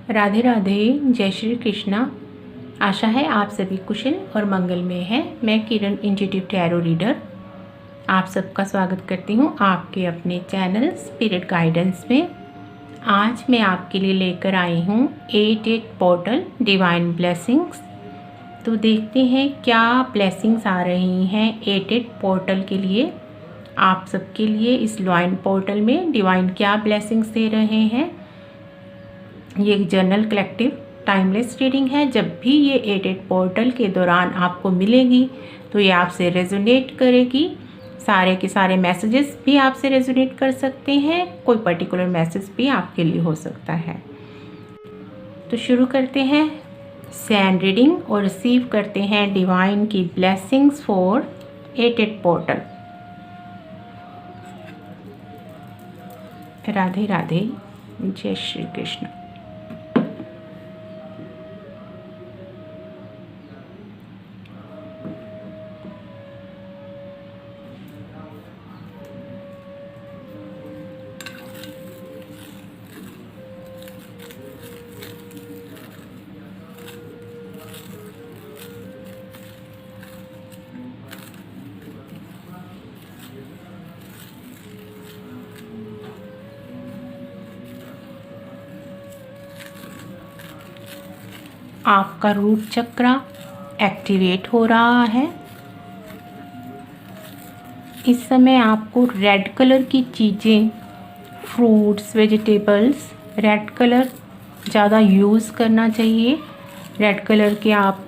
राधे राधे, जय श्री कृष्णा। आशा है आप सभी कुशल और मंगलमय हैं। मैं किरण इंट्यूटिव टैरो रीडर आप सबका स्वागत करती हूं आपके अपने चैनल स्पिरिट गाइडेंस में। आज मैं आपके लिए लेकर आई हूं 8 पोर्टल डिवाइन ब्लेसिंग्स। तो देखते हैं क्या ब्लेसिंग्स आ रही हैं 8 पोर्टल के लिए, आप सबके लिए। इस डिवाइन पोर्टल में डिवाइन क्या ब्लेसिंग्स दे रहे हैं। ये एक जनरल कलेक्टिव टाइमलेस रीडिंग है। जब भी ये 8 पोर्टल के दौरान आपको मिलेगी तो ये आपसे रेजोनेट करेगी। सारे के सारे मैसेजेस भी आपसे रेजोनेट कर सकते हैं, कोई पर्टिकुलर मैसेज भी आपके लिए हो सकता है। तो शुरू करते हैं सैंड रीडिंग और रिसीव करते हैं डिवाइन की blessings for 8 portal. Radhe Radhe, जय श्री कृष्ण। आपका रूट चक्र एक्टिवेट हो रहा है। इस समय आपको रेड कलर की चीज़ें, फ्रूट्स, वेजिटेबल्स, रेड कलर ज़्यादा यूज़ करना चाहिए। रेड कलर के आप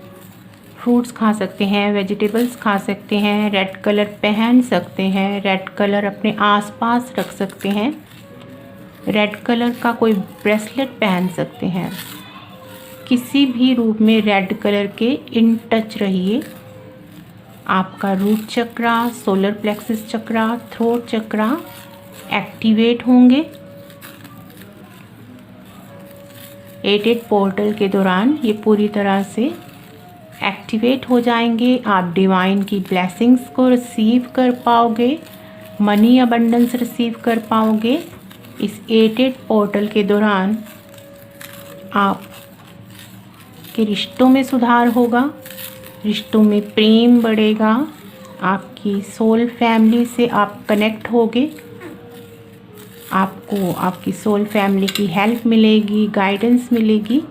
फ्रूट्स खा सकते हैं, वेजिटेबल्स खा सकते हैं, रेड कलर पहन सकते हैं, रेड कलर अपने आसपास रख सकते हैं, रेड कलर का कोई ब्रेसलेट पहन सकते हैं। किसी भी रूप में रेड कलर के इन टच रहिए। आपका रूट चक्रा, सोलर प्लेक्सस चक्रा, थ्रोट चक्रा एक्टिवेट होंगे 8 पोर्टल के दौरान। ये पूरी तरह से एक्टिवेट हो जाएंगे। आप डिवाइन की ब्लेसिंग्स को रिसीव कर पाओगे, मनी अबंडेंस रिसीव कर पाओगे। इस 8 पोर्टल के दौरान आप के रिश्तों में सुधार होगा, रिश्तों में प्रेम बढ़ेगा, आपकी सोल फैमिली से आप कनेक्ट होगे, आपको आपकी सोल फैमिली की हेल्प मिलेगी, गाइडेंस मिलेगी।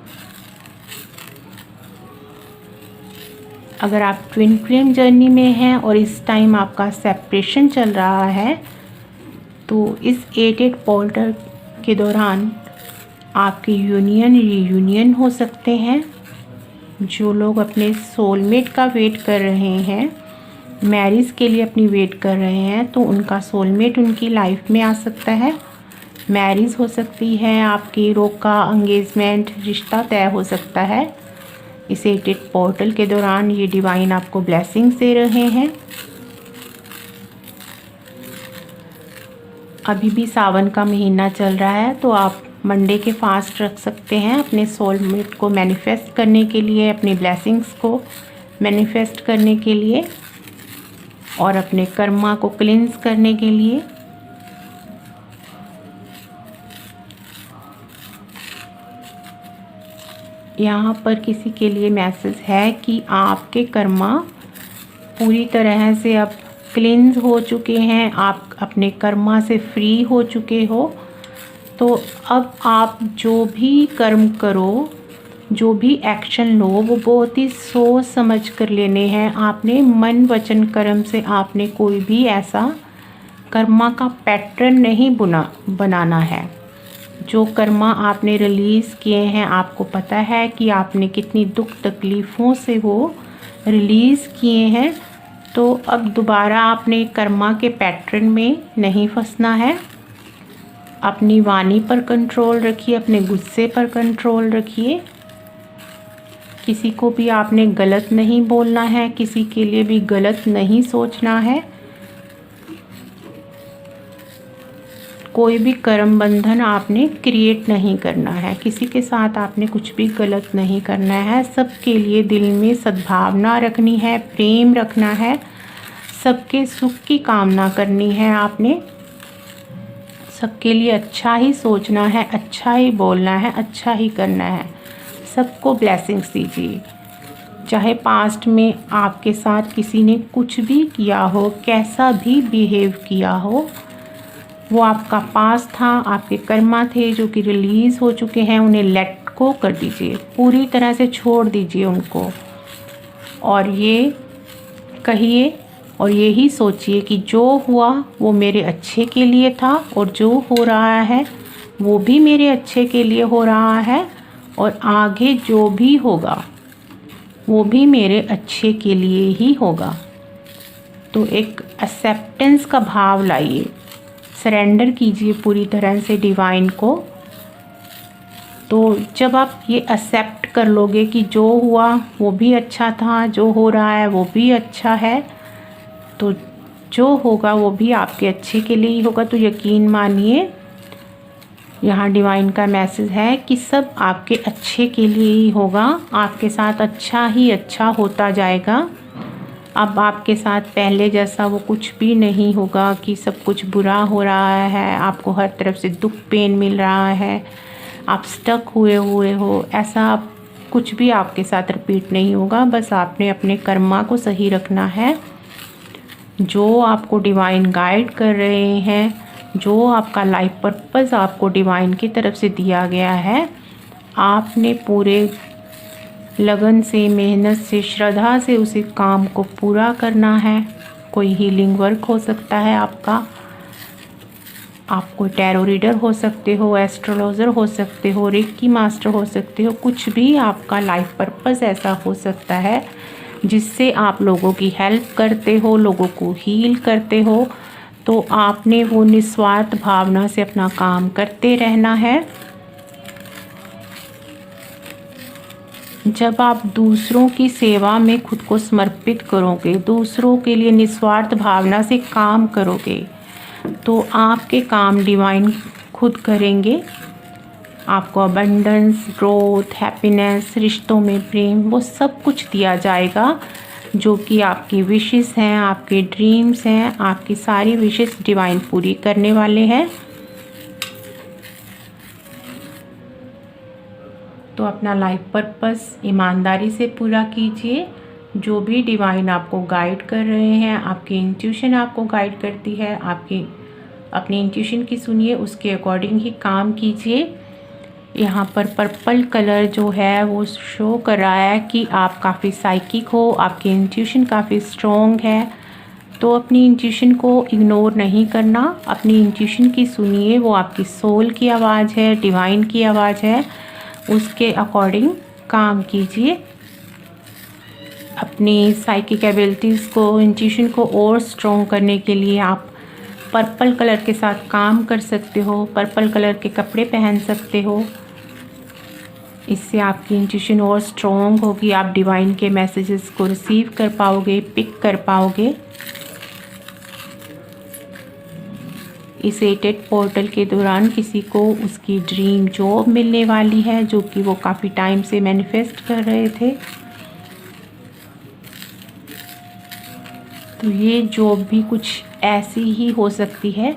अगर आप ट्विन फ्लेम जर्नी में हैं और इस टाइम आपका सेपरेशन चल रहा है तो इस 8 पोर्टल के दौरान आपके यूनियन रीयूनियन हो सकते हैं। जो लोग अपने सोलमेट का वेट कर रहे हैं, मैरिज के लिए अपनी वेट कर रहे हैं, तो उनका सोलमेट उनकी लाइफ में आ सकता है। मैरिज हो सकती है, आपकी रोका एंगेजमेंट, रिश्ता तय हो सकता है। इस 8 पोर्टल के दौरान ये डिवाइन आपको ब्लेसिंग्स दे रहे हैं। अभी भी सावन का महीना चल रहा है तो आप मंडे के फास्ट रख सकते हैं अपने सोलमेट को मैनिफेस्ट करने के लिए, अपनी ब्लेसिंग्स को मैनिफेस्ट करने के लिए और अपने कर्मा को क्लींस करने के लिए। यहाँ पर किसी के लिए मैसेज है कि आपके कर्मा पूरी तरह से अब क्लींस हो चुके हैं, आप अपने कर्मा से फ्री हो चुके हो। तो अब आप जो भी कर्म करो, जो भी एक्शन लो, वो बहुत ही सोच समझ कर लेने हैं। आपने मन वचन कर्म से आपने कोई भी ऐसा कर्मा का पैटर्न नहीं बनाना है। जो कर्मा आपने रिलीज़ किए हैं, आपको पता है कि आपने कितनी दुख तकलीफ़ों से वो रिलीज़ किए हैं। तो अब दोबारा आपने कर्मा के पैटर्न में नहीं फंसना है। अपनी वाणी पर कंट्रोल रखिए, अपने गुस्से पर कंट्रोल रखिए। किसी को भी आपने गलत नहीं बोलना है, किसी के लिए भी गलत नहीं सोचना है। कोई भी कर्म बंधन आपने क्रिएट नहीं करना है, किसी के साथ आपने कुछ भी गलत नहीं करना है। सबके लिए दिल में सद्भावना रखनी है, प्रेम रखना है, सबके सुख की कामना करनी है आपने। सबके लिए अच्छा ही सोचना है, अच्छा ही बोलना है, अच्छा ही करना है। सबको ब्लेसिंग्स दीजिए। चाहे पास्ट में आपके साथ किसी ने कुछ भी किया हो, कैसा भी बिहेव किया हो, वो आपका पास्ट था, आपके कर्मा थे जो कि रिलीज़ हो चुके हैं, उन्हें लेट गो कर दीजिए, पूरी तरह से छोड़ दीजिए उनको। और ये कहिए और यही सोचिए कि जो हुआ वो मेरे अच्छे के लिए था, और जो हो रहा है वो भी मेरे अच्छे के लिए हो रहा है, और आगे जो भी होगा वो भी मेरे अच्छे के लिए ही होगा। तो एक एक्सेप्टेंस का भाव लाइए, सरेंडर कीजिए पूरी तरह से डिवाइन को। तो जब आप ये एक्सेप्ट कर लोगे कि जो हुआ वो भी अच्छा था, जो हो रहा है वो भी अच्छा है, तो जो होगा वो भी आपके अच्छे के लिए ही होगा। तो यकीन मानिए, यहाँ डिवाइन का मैसेज है कि सब आपके अच्छे के लिए ही होगा, आपके साथ अच्छा ही अच्छा होता जाएगा। अब आपके साथ पहले जैसा वो कुछ भी नहीं होगा कि सब कुछ बुरा हो रहा है, आपको हर तरफ से दुख पेन मिल रहा है, आप स्टक हुए हो, ऐसा कुछ भी आपके साथ रिपीट नहीं होगा। बस आपने अपने कर्मा को सही रखना है। जो आपको डिवाइन गाइड कर रहे हैं, जो आपका लाइफ पर्पस आपको डिवाइन की तरफ से दिया गया है, आपने पूरे लगन से, मेहनत से, श्रद्धा से उसी काम को पूरा करना है। कोई हीलिंग वर्क हो सकता है आपका, आप कोई टैरो रीडर हो सकते हो, एस्ट्रोलॉजर हो सकते हो, रेकी मास्टर हो सकते हो, कुछ भी आपका लाइफ पर्पस ऐसा हो सकता है जिससे आप लोगों की हेल्प करते हो, लोगों को हील करते हो। तो आपने वो निस्वार्थ भावना से अपना काम करते रहना है। जब आप दूसरों की सेवा में खुद को समर्पित करोगे, दूसरों के लिए निस्वार्थ भावना से काम करोगे, तो आपके काम डिवाइन खुद करेंगे। आपको अबंडेंस, ग्रोथ, हैप्पीनेस, रिश्तों में प्रेम, वो सब कुछ दिया जाएगा जो कि आपकी विशेस हैं, आपके ड्रीम्स हैं। आपकी सारी विशेस डिवाइन पूरी करने वाले हैं। तो अपना लाइफ पर्पस ईमानदारी से पूरा कीजिए। जो भी डिवाइन आपको गाइड कर रहे हैं, आपकी इंट्यूशन आपको गाइड करती है, आपकी अपनी इंट्यूशन की सुनिए, उसके अकॉर्डिंग ही काम कीजिए। यहाँ पर पर्पल कलर जो है वो शो कर रहा है कि आप काफ़ी साइकिक हो, आपकी इंट्यूशन काफ़ी स्ट्रॉन्ग है। तो अपनी इंट्यूशन को इग्नोर नहीं करना, अपनी इंट्यूशन की सुनिए, वो आपकी सोल की आवाज़ है, डिवाइन की आवाज़ है, उसके अकॉर्डिंग काम कीजिए। अपनी साइकिक एबिलिटीज़ को, इंट्यूशन को और स्ट्रॉन्ग करने के लिए आप पर्पल कलर के साथ काम कर सकते हो, पर्पल कलर के कपड़े पहन सकते हो। इससे आपकी इंट्यूशन और स्ट्रॉन्ग होगी, आप डिवाइन के मैसेजेस को रिसीव कर पाओगे, पिक कर पाओगे। इस 8 पोर्टल के दौरान किसी को उसकी ड्रीम जॉब मिलने वाली है, जो कि वो काफ़ी टाइम से मैनिफेस्ट कर रहे थे। तो ये जॉब भी कुछ ऐसी ही हो सकती है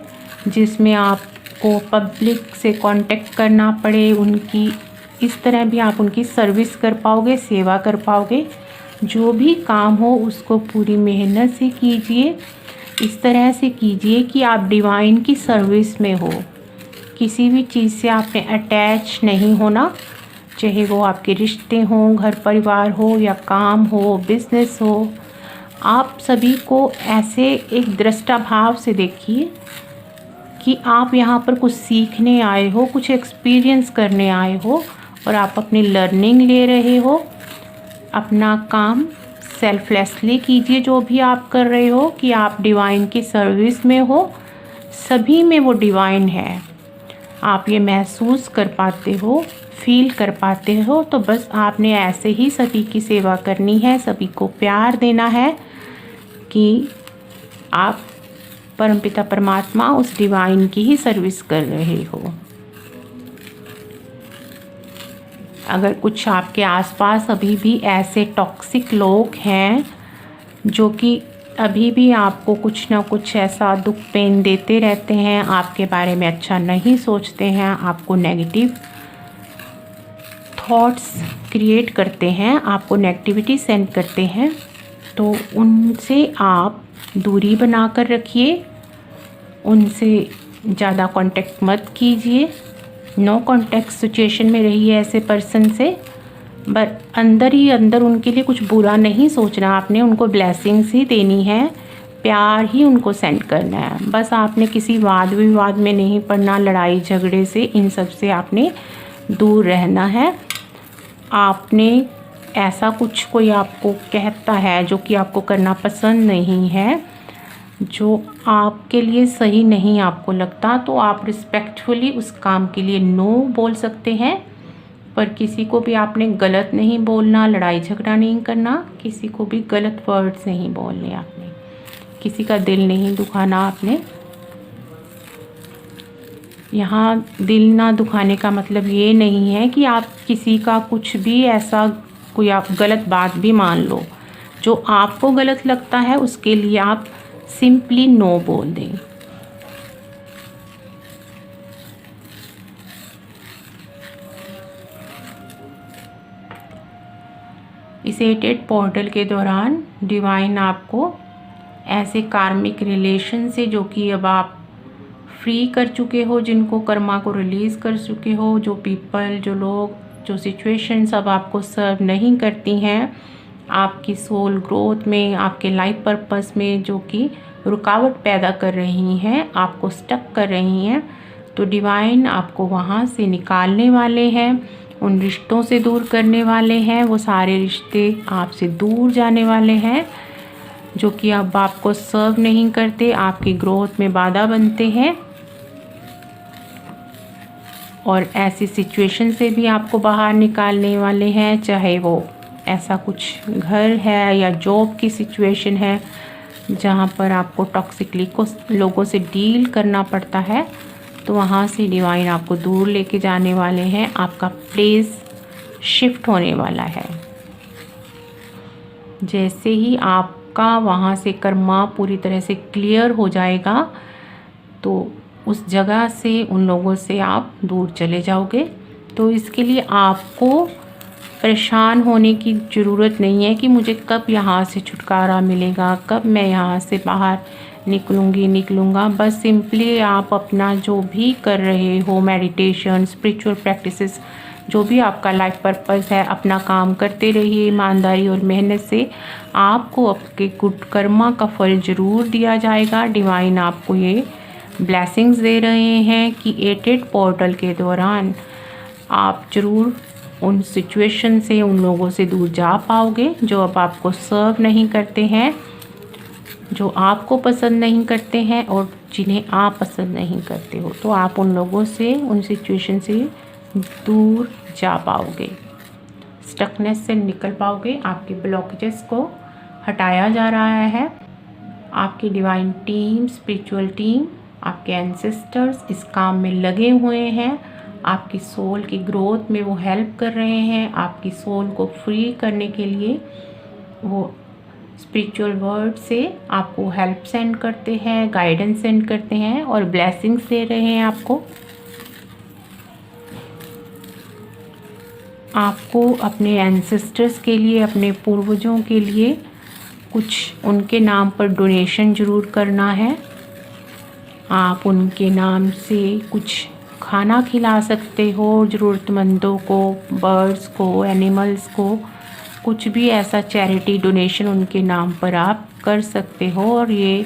जिसमें आपको पब्लिक से कांटेक्ट करना पड़े, उनकी इस तरह भी आप उनकी सर्विस कर पाओगे, सेवा कर पाओगे। जो भी काम हो उसको पूरी मेहनत से कीजिए, इस तरह से कीजिए कि आप डिवाइन की सर्विस में हो। किसी भी चीज़ से आपने अटैच नहीं होना, चाहे वो आपके रिश्ते हों, घर परिवार हो, या काम हो, बिजनेस हो। आप सभी को ऐसे एक दृष्टा भाव से देखिए कि आप यहाँ पर कुछ सीखने आए हो, कुछ एक्सपीरियंस करने आए हो, और आप अपनी लर्निंग ले रहे हो। अपना काम सेल्फलेसली कीजिए, जो भी आप कर रहे हो, कि आप डिवाइन की सर्विस में हो। सभी में वो डिवाइन है, आप ये महसूस कर पाते हो, फील कर पाते हो। तो बस आपने ऐसे ही सभी की सेवा करनी है, सभी को प्यार देना है कि आप परमपिता परमात्मा उस डिवाइन की ही सर्विस कर रहे हो। अगर कुछ आपके आसपास अभी भी ऐसे टॉक्सिक लोग हैं जो कि अभी भी आपको कुछ ना कुछ ऐसा दुख पेन देते रहते हैं, आपके बारे में अच्छा नहीं सोचते हैं, आपको नेगेटिव थॉट्स क्रिएट करते हैं, आपको नेगेटिविटी सेंड करते हैं, तो उनसे आप दूरी बना कर रखिए। उनसे ज़्यादा कांटेक्ट मत कीजिए, नो कांटेक्ट सिचुएशन में रहिए ऐसे पर्सन से। बट अंदर ही अंदर उनके लिए कुछ बुरा नहीं सोचना, आपने उनको ब्लेसिंग्स ही देनी है, प्यार ही उनको सेंड करना है। बस आपने किसी वाद विवाद में नहीं पड़ना, लड़ाई झगड़े से, इन सब से आपने दूर रहना है। आपने ऐसा कुछ कोई आपको कहता है जो कि आपको करना पसंद नहीं है, जो आपके लिए सही नहीं आपको लगता, तो आप रिस्पेक्टफुली उस काम के लिए नो बोल सकते हैं। पर किसी को भी आपने गलत नहीं बोलना, लड़ाई झगड़ा नहीं करना, किसी को भी गलत वर्ड्स नहीं बोलने, आपने किसी का दिल नहीं दुखाना। आपने यहाँ दिल ना दुखाने का मतलब ये नहीं है कि आप किसी का कुछ भी ऐसा कोई आप गलत बात भी मान लो, जो आपको गलत लगता है उसके लिए आप सिंपली नो बोल दें। इस 8 पोर्टल के दौरान डिवाइन आपको ऐसे कार्मिक रिलेशन से, जो कि अब आप फ्री कर चुके हो, जिनको कर्मा को रिलीज़ कर चुके हो, जो पीपल, जो लोग, जो सिचुएशंस अब आपको सर्व नहीं करती हैं, आपकी सोल ग्रोथ में, आपके लाइफ पर्पस में, जो कि रुकावट पैदा कर रही हैं, आपको स्टक कर रही हैं, तो डिवाइन आपको वहाँ से निकालने वाले हैं, उन रिश्तों से दूर करने वाले हैं। वो सारे रिश्ते आपसे दूर जाने वाले हैं जो कि अब आपको सर्व नहीं करते, आपकी ग्रोथ में बाधा बनते हैं। और ऐसी सिचुएशन से भी आपको बाहर निकालने वाले हैं, चाहे वो ऐसा कुछ घर है या जॉब की सिचुएशन है जहाँ पर आपको टॉक्सिकली लोगों से डील करना पड़ता है, तो वहाँ से डिवाइन आपको दूर लेके जाने वाले हैं। आपका प्लेस शिफ्ट होने वाला है। जैसे ही आपका वहाँ से कर्मा पूरी तरह से क्लियर हो जाएगा, तो उस जगह से, उन लोगों से आप दूर चले जाओगे। तो इसके लिए आपको परेशान होने की ज़रूरत नहीं है कि मुझे कब यहाँ से छुटकारा मिलेगा, कब मैं यहाँ से बाहर निकलूँगा। बस सिंपली आप अपना जो भी कर रहे हो, मेडिटेशन, स्पिरिचुअल प्रैक्टिसेस, जो भी आपका लाइफ पर्पस है, अपना काम करते रहिए ईमानदारी और मेहनत से। आपको आपके गुड कर्मा का फल ज़रूर दिया जाएगा। डिवाइन आपको ये ब्लेसिंग्स दे रहे हैं कि 8 पोर्टल के दौरान आप ज़रूर उन सिचुएशन से, उन लोगों से दूर जा पाओगे जो अब आपको सर्व नहीं करते हैं, जो आपको पसंद नहीं करते हैं और जिन्हें आप पसंद नहीं करते हो। तो आप उन लोगों से, उन सिचुएशन से दूर जा पाओगे, स्टकनेस से निकल पाओगे। आपके ब्लॉकेजेस को हटाया जा रहा है। आपकी डिवाइन टीम, स्पिरिचुअल टीम, आपके एंसेस्टर्स इस काम में लगे हुए हैं। आपकी सोल की ग्रोथ में वो हेल्प कर रहे हैं। आपकी सोल को फ्री करने के लिए वो स्पिरिचुअल वर्ड से आपको हेल्प सेंड करते हैं, गाइडेंस सेंड करते हैं और ब्लेसिंग्स दे रहे हैं आपको। आपको अपने एंसेस्टर्स के लिए, अपने पूर्वजों के लिए कुछ उनके नाम पर डोनेशन ज़रूर करना है। आप उनके नाम से कुछ खाना खिला सकते हो ज़रूरतमंदों को, बर्ड्स को, एनिमल्स को, कुछ भी ऐसा चैरिटी डोनेशन उनके नाम पर आप कर सकते हो। और ये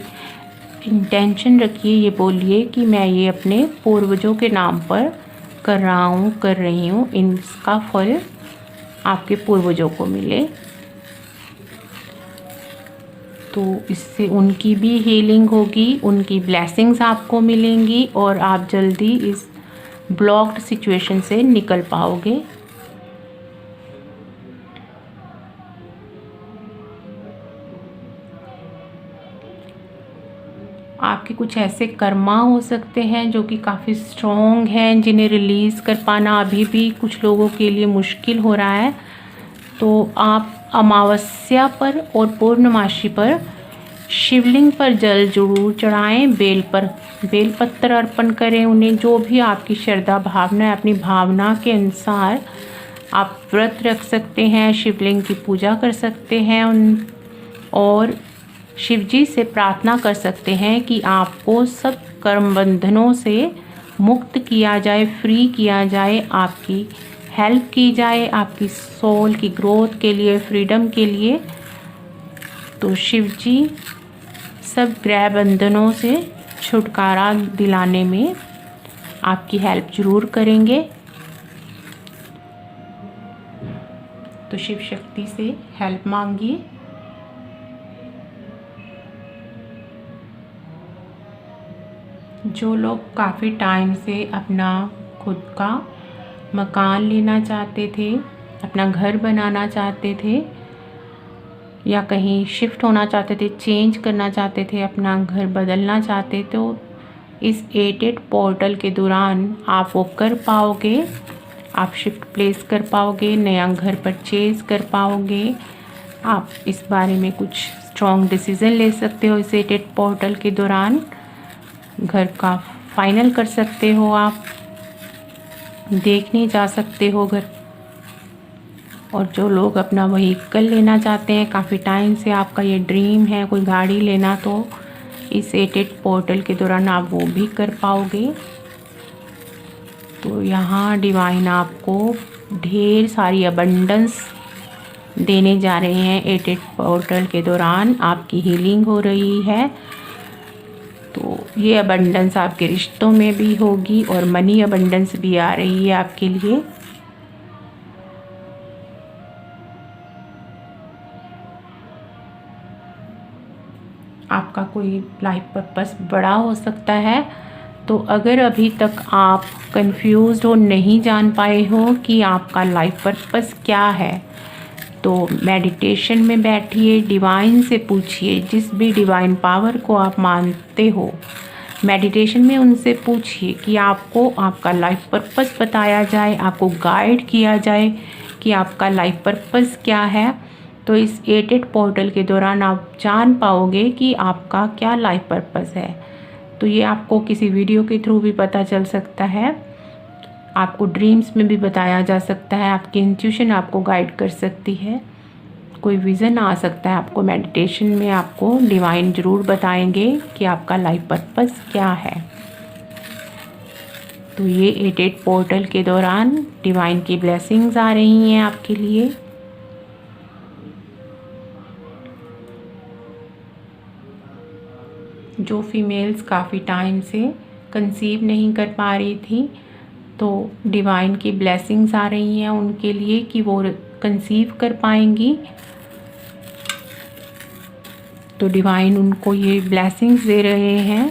इंटेंशन रखिए, ये बोलिए कि मैं ये अपने पूर्वजों के नाम पर कर रहा हूँ, कर रही हूँ, इसका फल आपके पूर्वजों को मिले। तो इससे उनकी भी हीलिंग होगी, उनकी ब्लेसिंग्स आपको मिलेंगी और आप जल्दी इस ब्लॉक्ड सिचुएशन से निकल पाओगे। आपके कुछ ऐसे कर्मा हो सकते हैं जो कि काफ़ी स्ट्रॉन्ग हैं, जिन्हें रिलीज़ कर पाना अभी भी कुछ लोगों के लिए मुश्किल हो रहा है। तो आप अमावस्या पर और पूर्णमासी पर शिवलिंग पर जल जरूर चढ़ाएं, बेलपत्र अर्पण करें उन्हें। जो भी आपकी श्रद्धा भावना है, अपनी भावना के अनुसार आप व्रत रख सकते हैं, शिवलिंग की पूजा कर सकते हैं और शिव जी से प्रार्थना कर सकते हैं कि आपको सब कर्म बंधनों से मुक्त किया जाए, फ्री किया जाए, आपकी हेल्प की जाए, आपकी सोल की ग्रोथ के लिए, फ्रीडम के लिए। तो शिव जी सब ग्रह बंधनों से छुटकारा दिलाने में आपकी हेल्प ज़रूर करेंगे। तो शिव शक्ति से हेल्प मांगिए। जो लोग काफ़ी टाइम से अपना खुद का मकान लेना चाहते थे, अपना घर बनाना चाहते थे या कहीं शिफ्ट होना चाहते थे, चेंज करना चाहते थे, अपना घर बदलना चाहते, तो इस 88 पोर्टल के दौरान आप वो कर पाओगे। आप शिफ्ट प्लेस कर पाओगे, नया घर परचेज कर पाओगे। आप इस बारे में कुछ स्ट्रॉन्ग डिसीज़न ले सकते हो इस 88 पोर्टल के दौरान। घर का फाइनल कर सकते हो, आप देखने जा सकते हो घर। और जो लोग अपना व्हीकल लेना चाहते हैं, काफ़ी टाइम से आपका ये ड्रीम है कोई गाड़ी लेना, तो इस 88 पोर्टल के दौरान आप वो भी कर पाओगे। तो यहाँ डिवाइन आपको ढेर सारी अबंडेंस देने जा रहे हैं। 88 पोर्टल के दौरान आपकी हीलिंग हो रही है, तो ये अबंडेंस आपके रिश्तों में भी होगी और मनी अबंडेंस भी आ रही है आपके लिए। आपका कोई लाइफ पर्पस बड़ा हो सकता है। तो अगर अभी तक आप कंफ्यूज्ड हो, नहीं जान पाए हो कि आपका लाइफ पर्पस क्या है, तो मेडिटेशन में बैठिए, डिवाइन से पूछिए। जिस भी डिवाइन पावर को आप मानते हो, मेडिटेशन में उनसे पूछिए कि आपको आपका लाइफ पर्पस बताया जाए, आपको गाइड किया जाए कि आपका लाइफ पर्पस क्या है। तो इस 88 पोर्टल के दौरान आप जान पाओगे कि आपका क्या लाइफ पर्पस है। तो ये आपको किसी वीडियो के थ्रू भी पता चल सकता है, आपको ड्रीम्स में भी बताया जा सकता है, आपकी इंट्यूशन आपको गाइड कर सकती है, कोई विज़न आ सकता है आपको। मेडिटेशन में आपको डिवाइन ज़रूर बताएंगे कि आपका लाइफ पर्पस क्या है। तो ये 88 पोर्टल के दौरान डिवाइन की ब्लेसिंग्स आ रही हैं आपके लिए। जो फीमेल्स काफ़ी टाइम से कंसीव नहीं कर पा रही थी, तो डिवाइन की ब्लेसिंग्स आ रही हैं उनके लिए कि वो कंसीव कर पाएंगी। तो डिवाइन उनको ये ब्लेसिंग्स दे रहे हैं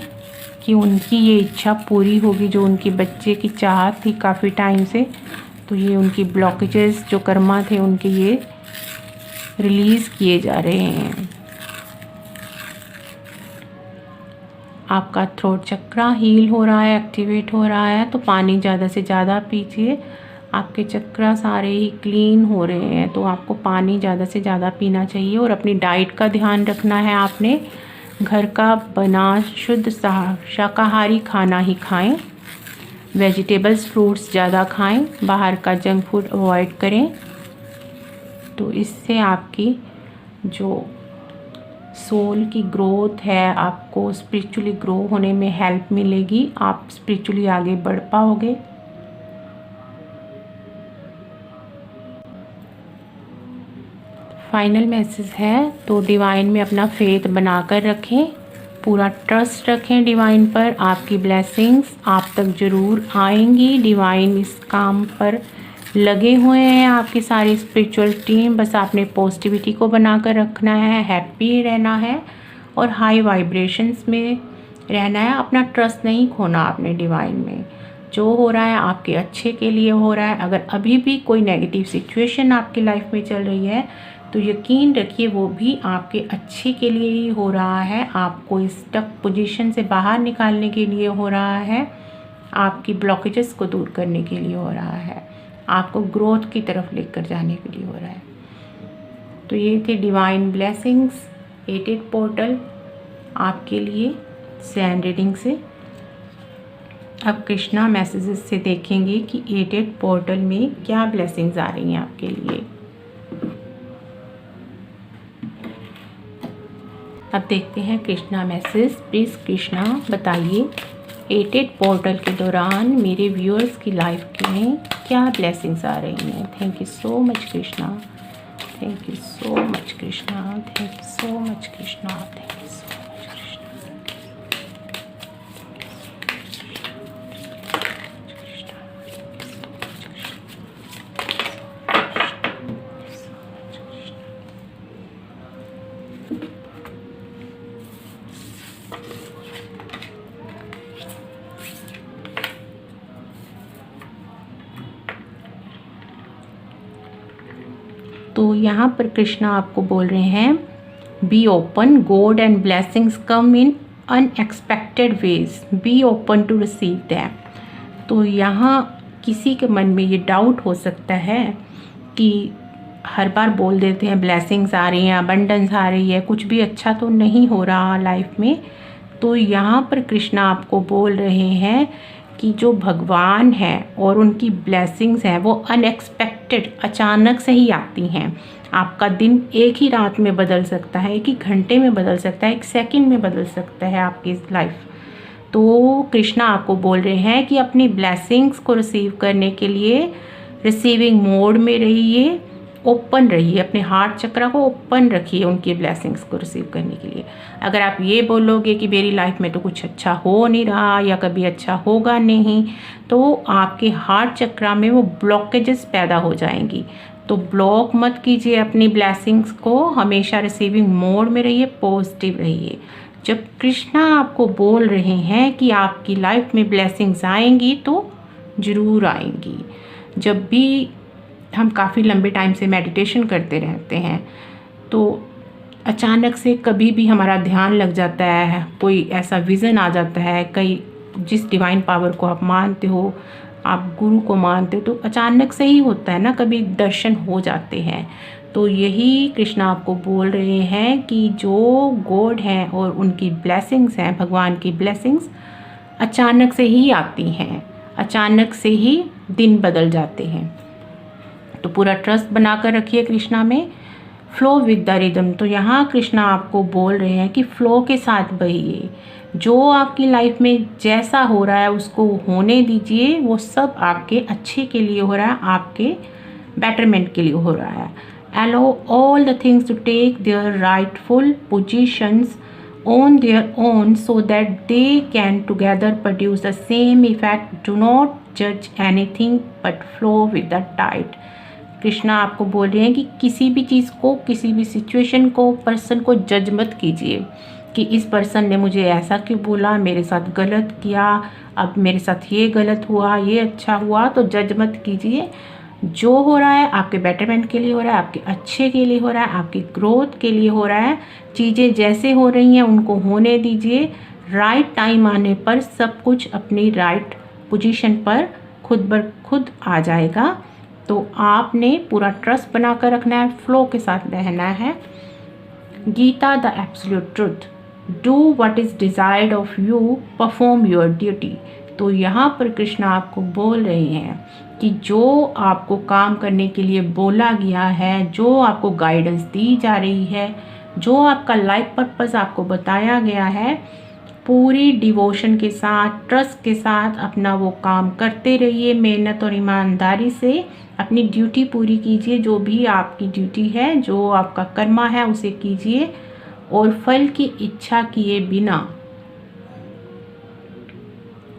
कि उनकी ये इच्छा पूरी होगी, जो उनकी बच्चे की चाहत थी काफ़ी टाइम से। तो ये उनकी ब्लॉकेजेस जो कर्मा थे उनके ये रिलीज़ किए जा रहे हैं। आपका थ्रोट चक्रा हील हो रहा है, एक्टिवेट हो रहा है। तो पानी ज़्यादा से ज़्यादा पीजिए, आपके चक्रा सारे ही क्लीन हो रहे हैं। तो आपको पानी ज़्यादा से ज़्यादा पीना चाहिए और अपनी डाइट का ध्यान रखना है। आपने घर का बना शुद्ध शाकाहारी खाना ही खाएं, वेजिटेबल्स फ्रूट्स ज़्यादा खाएं, बाहर का जंक फूड अवॉइड करें। तो इससे आपकी जो सोल की ग्रोथ है, आपको स्पिरिचुअली ग्रो होने में हेल्प मिलेगी, आप स्पिरिचुअली आगे बढ़ पाओगे। फाइनल मैसेज है, तो डिवाइन में अपना फेथ बनाकर रखें, पूरा ट्रस्ट रखें डिवाइन पर। आपकी ब्लेसिंग्स आप तक ज़रूर आएंगी। डिवाइन इस काम पर लगे हुए हैं, आपकी सारी स्पिरिचुअल टीम। बस आपने पॉजिटिविटी को बनाकर रखना है, हैप्पी रहना है और हाई वाइब्रेशंस में रहना है। अपना ट्रस्ट नहीं खोना आपने डिवाइन में। जो हो रहा है आपके अच्छे के लिए हो रहा है। अगर अभी भी कोई नेगेटिव सिचुएशन आपकी लाइफ में चल रही है, तो यकीन रखिए वो भी आपके अच्छे के लिए ही हो रहा है। आपको इस स्टक पोजीशन से बाहर निकालने के लिए हो रहा है, आपकी ब्लॉकेजेस को दूर करने के लिए हो रहा है, आपको ग्रोथ की तरफ लेकर जाने के लिए हो रहा है। तो ये थे डिवाइन ब्लेसिंग्स 88 पोर्टल आपके लिए सैंड रीडिंग से। अब कृष्णा मैसेजेस से देखेंगे कि 88 पोर्टल में क्या ब्लेसिंग्स आ रही हैं आपके लिए। अब देखते हैं कृष्णा मैसेज। प्लीज़ कृष्णा बताइए 88 पोर्टल के दौरान मेरे व्यूअर्स की लाइफ में क्या ब्लेसिंग्स आ रही हैं। Thank you so much Krishna, thank you so much Krishna, thank you so much Krishna, thank you so much Krishna. तो यहाँ पर कृष्णा आपको बोल रहे हैं be open, God and blessings come in unexpected ways, be open to receive them. तो यहाँ किसी के मन में ये डाउट हो सकता है कि हर बार बोल देते हैं ब्लेसिंग्स आ रही हैं, अबंडेंस आ रही है, कुछ भी अच्छा तो नहीं हो रहा लाइफ में। तो यहाँ पर कृष्णा आपको बोल रहे हैं कि जो भगवान है और उनकी ब्लेसिंग्स हैं वो अनएक्सपेक्टेड, अचानक से ही आती हैं। आपका दिन एक ही रात में बदल सकता है, एक ही घंटे में बदल सकता है, एक सेकंड में बदल सकता है आपकी लाइफ। तो कृष्णा आपको बोल रहे हैं कि अपनी ब्लेसिंग्स को रिसीव करने के लिए रिसीविंग मोड में रहिए, ओपन रहिए, अपने हार्ट चक्रा को ओपन रखिए उनकी ब्लेसिंग्स को रिसीव करने के लिए। अगर आप ये बोलोगे कि मेरी लाइफ में तो कुछ अच्छा हो नहीं रहा या कभी अच्छा होगा नहीं, तो आपके हार्ट चक्रा में वो ब्लॉकेजेस पैदा हो जाएंगी। तो ब्लॉक मत कीजिए अपनी ब्लेसिंग्स को, हमेशा रिसीविंग मोड में रहिए, पॉजिटिव रहिए। जब कृष्णा आपको बोल रहे हैं कि आपकी लाइफ में ब्लेसिंग्स आएंगी तो ज़रूर आएंगी। जब भी हम काफ़ी लंबे टाइम से मेडिटेशन करते रहते हैं तो अचानक से कभी भी हमारा ध्यान लग जाता है, कोई ऐसा विज़न आ जाता है, कई जिस डिवाइन पावर को आप मानते हो, आप गुरु को मानते हो, तो अचानक से ही होता है ना, कभी दर्शन हो जाते हैं। तो यही कृष्णा आपको बोल रहे हैं कि जो गॉड हैं और उनकी ब्लेसिंग्स हैं, भगवान की ब्लेसिंग्स अचानक से ही आती हैं, अचानक से ही दिन बदल जाते हैं। तो पूरा ट्रस्ट बनाकर रखिए कृष्णा में, फ्लो विद द रिदम। तो यहाँ कृष्णा आपको बोल रहे हैं कि फ्लो के साथ बहिए, जो आपकी लाइफ में जैसा हो रहा है उसको होने दीजिए, वो सब आपके अच्छे के लिए हो रहा है, आपके बेटरमेंट के लिए हो रहा है। Allow all the things to take their rightful positions on their own so that they can together produce the same effect. Do not judge anything but flow with the tide. Krishna आपको बोल रहे हैं कि किसी भी चीज़ को, किसी भी सिचुएशन को, पर्सन को जज मत कीजिए कि इस पर्सन ने मुझे ऐसा क्यों बोला, मेरे साथ गलत किया, अब मेरे साथ ये गलत हुआ, ये अच्छा हुआ। तो जज मत कीजिए, जो हो रहा है आपके बेटरमेंट के लिए हो रहा है, आपके अच्छे के लिए हो रहा है, आपकी ग्रोथ के लिए हो रहा है। चीज़ें जैसे हो रही हैं उनको होने दीजिए। राइट टाइम आने पर सब कुछ अपनी राइट पोजीशन पर खुद ब खुद आ जाएगा। तो आपने पूरा ट्रस्ट बना कर रखना है, फ्लो के साथ रहना है। Gita the absolute truth, do what is desired of you, perform your duty. तो यहाँ पर कृष्णा आपको बोल रहे हैं कि जो आपको काम करने के लिए बोला गया है, जो आपको गाइडेंस दी जा रही है, जो आपका लाइफ पर्पस आपको बताया गया है, पूरी डिवोशन के साथ, ट्रस्ट के साथ अपना वो काम करते रहिए। मेहनत और ईमानदारी से अपनी ड्यूटी पूरी कीजिए, जो भी आपकी ड्यूटी है, जो आपका कर्मा है उसे कीजिए और फल की इच्छा किए बिना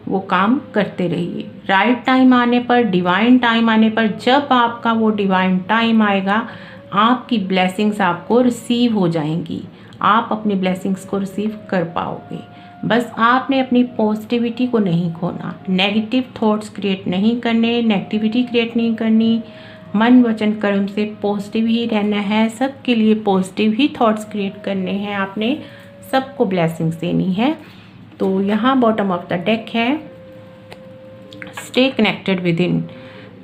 वो काम करते रहिए। राइट टाइम आने पर, डिवाइन टाइम आने पर, जब आपका वो डिवाइन टाइम आएगा, आपकी ब्लेसिंग्स आपको रिसीव हो जाएंगी, आप अपनी ब्लेसिंग्स को रिसीव कर पाओगे। बस आपने अपनी पॉजिटिविटी को नहीं खोना, नेगेटिव थॉट्स क्रिएट नहीं करने, नेगेटिविटी क्रिएट नहीं करनी, मन वचन कर्म से पॉजिटिव ही रहना है। सबके लिए पॉजिटिव ही थॉट्स क्रिएट करने हैं, आपने सबको ब्लेसिंग्स देनी है। तो यहाँ बॉटम ऑफ द डेक है, stay connected within,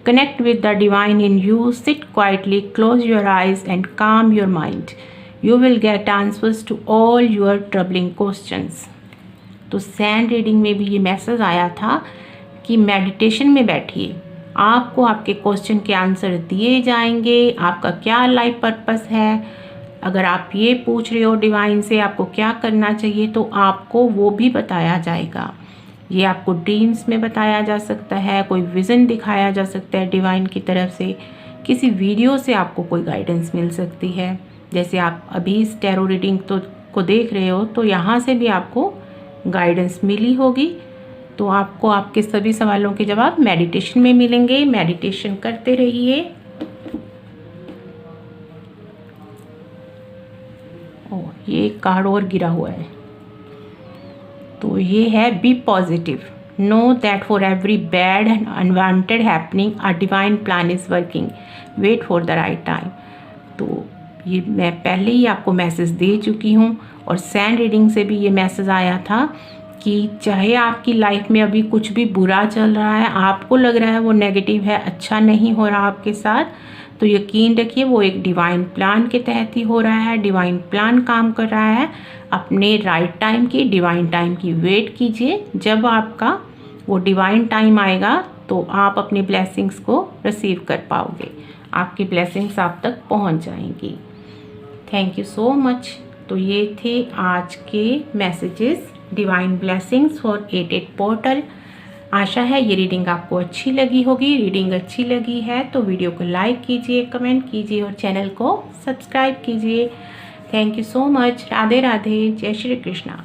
connect with the divine in you, sit quietly, close your eyes and calm your mind. You will get answers to all your troubling questions. तो sand reading में भी ये message आया था कि meditation में बैठिए, आपको आपके क्वेश्चन के आंसर दिए जाएंगे। आपका क्या लाइफ पर्पस है, अगर आप ये पूछ रहे हो डिवाइन से आपको क्या करना चाहिए, तो आपको वो भी बताया जाएगा। ये आपको ड्रीम्स में बताया जा सकता है, कोई विज़न दिखाया जा सकता है डिवाइन की तरफ से, किसी वीडियो से आपको कोई गाइडेंस मिल सकती है। जैसे आप अभी इस टैरो रीडिंग को देख रहे हो, तो यहाँ से भी आपको गाइडेंस मिली होगी। तो आपको आपके सभी सवालों के जवाब मेडिटेशन में मिलेंगे। मेडिटेशन करते रहिए। ये एक कार्ड और गिरा हुआ है, तो ये है be positive, know that for every bad and unwanted happening a divine plan is working, wait for the right time. तो ये मैं पहले ही आपको मैसेज दे चुकी हूँ, और सैंड रीडिंग से भी ये मैसेज आया था कि चाहे आपकी लाइफ में अभी कुछ भी बुरा चल रहा है, आपको लग रहा है वो नेगेटिव है, अच्छा नहीं हो रहा आपके साथ, तो यकीन रखिए वो एक डिवाइन प्लान के तहत ही हो रहा है। डिवाइन प्लान काम कर रहा है। अपने राइट टाइम की, डिवाइन टाइम की वेट कीजिए। जब आपका वो डिवाइन टाइम आएगा तो आप अपनी ब्लेसिंग्स को रिसीव कर पाओगे, आपकी ब्लेसिंग्स आप तक पहुंच जाएंगी। Thank you so much. तो ये थे आज के messages, divine blessings for 88 portal. आशा है ये रीडिंग आपको अच्छी लगी होगी। रीडिंग अच्छी लगी है तो वीडियो को लाइक कीजिए, कमेंट कीजिए और चैनल को सब्सक्राइब कीजिए। Thank you so much. Radhe Radhe, जय श्री कृष्णा।